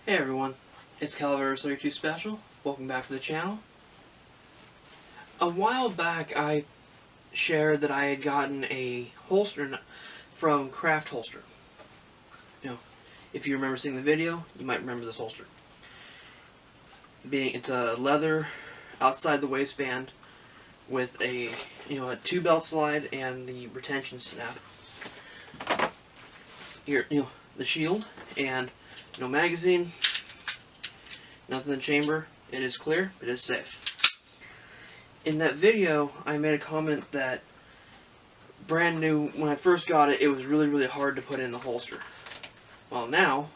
Hey everyone, it's Caliber32 Special. Welcome back to the channel. A while back I shared that I had gotten a holster from Craft Holster. If you remember seeing the video, you might remember this holster. It's a leather outside the waistband with a a 2-belt slide and the retention snap. Here, the shield and no magazine, nothing in the chamber. It is clear, it is safe. In that video, I made a comment that brand new, when I first got it, it was really hard to put in the holster. Well, now,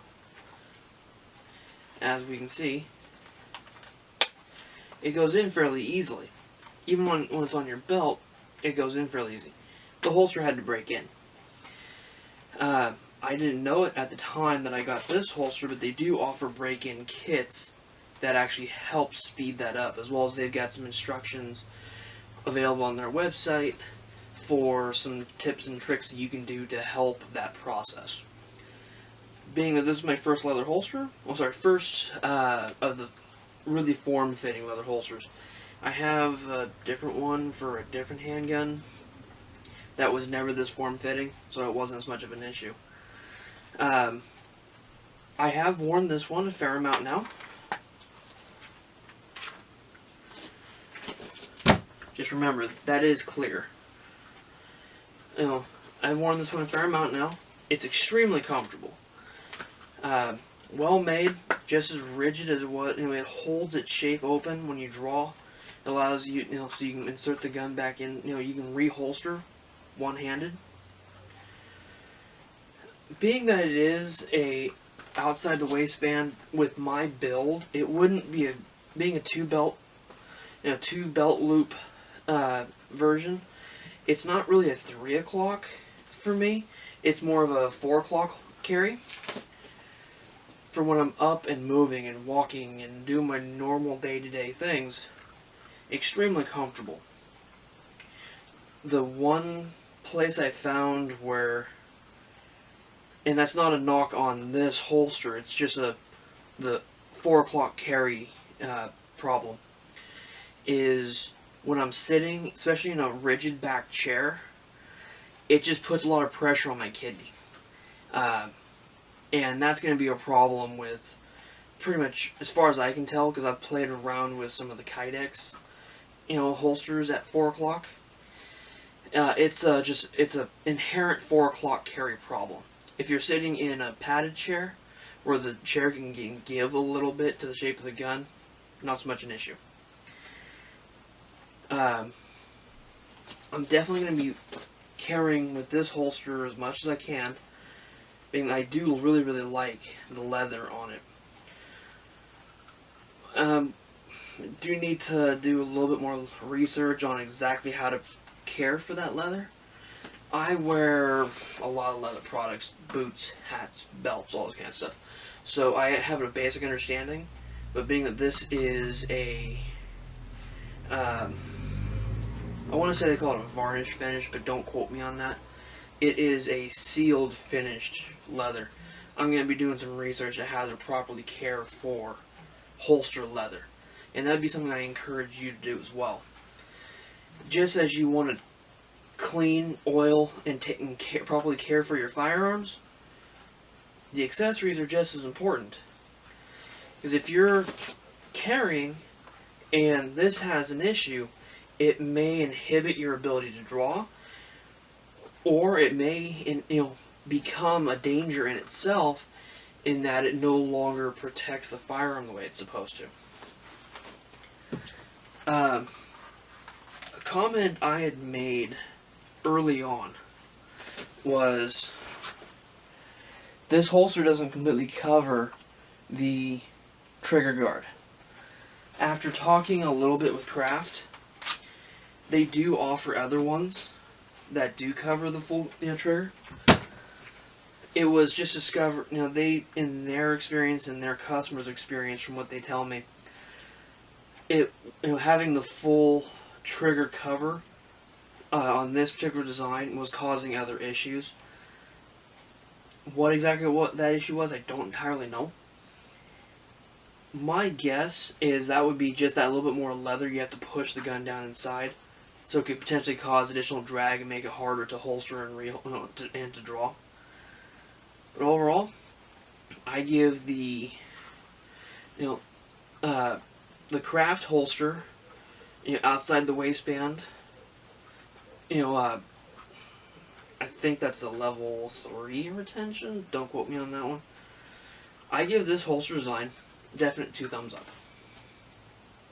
as we can see, it goes in fairly easily. Even when it's on your belt, it goes in fairly easy. The holster had to break in. I didn't know it at the time that I got this holster, but they do offer break-in kits that actually help speed that up, as well as they've got some instructions available on their website for some tips and tricks that you can do to help that process. Being that this is my first leather holster, first of the really form-fitting leather holsters. I have a different one for a different handgun that was never this form-fitting, so it wasn't as much of an issue. I have worn this one a fair amount now. Just remember, that is clear. I've worn this one a fair amount now. It's extremely comfortable. Well made, just as rigid as what, it holds its shape open when you draw. It allows you, so you can insert the gun back in, you can reholster one-handed. Being that it is a outside the waistband with my build, it wouldn't be being a two belt loop version. It's not really a 3 o'clock for me. It's more of a 4 o'clock carry. For when I'm up and moving and walking and doing my normal day-to-day things, extremely comfortable. The one place I found where, and that's not a knock on this holster, it's just the 4 o'clock carry problem, is when I'm sitting, especially in a rigid back chair, it just puts a lot of pressure on my kidney. And that's going to be a problem with pretty much, as far as I can tell, because I've played around with some of the Kydex, holsters at 4 o'clock. It's an inherent 4 o'clock carry problem. If you're sitting in a padded chair, where the chair can give a little bit to the shape of the gun, not so much an issue. I'm definitely going to be carrying with this holster as much as I can, being I do really like the leather on it. Do need to do a little bit more research on exactly how to care for that leather. I wear a lot of leather products, boots, hats, belts, all this kind of stuff. So I have a basic understanding, but being that this is a, I want to say they call it a varnish finish, but don't quote me on that. It is a sealed finished leather. I'm going to be doing some research on how to properly care for holster leather. And that would be something I encourage you to do as well. Just as you want to clean, oil, and properly care for your firearms, the accessories are just as important. Because if you're carrying and this has an issue, it may inhibit your ability to draw, or it may become a danger in itself, in that it no longer protects the firearm the way it's supposed to. A comment I had made early on was, this holster doesn't completely cover the trigger guard. After talking a little bit with Craft, they do offer other ones that do cover the full trigger. It was just discovered, they, in their experience and their customers' experience, from what they tell me, having the full trigger cover on this particular design was causing other issues. What exactly that issue was, I don't entirely know. My guess is that would be just that little bit more leather. You have to push the gun down inside, so it could potentially cause additional drag and make it harder to holster and and to draw. But overall, I give you know the craft holster, outside the waistband. I think that's a level 3 retention. Don't quote me on that one. I give this holster design definite 2 thumbs up.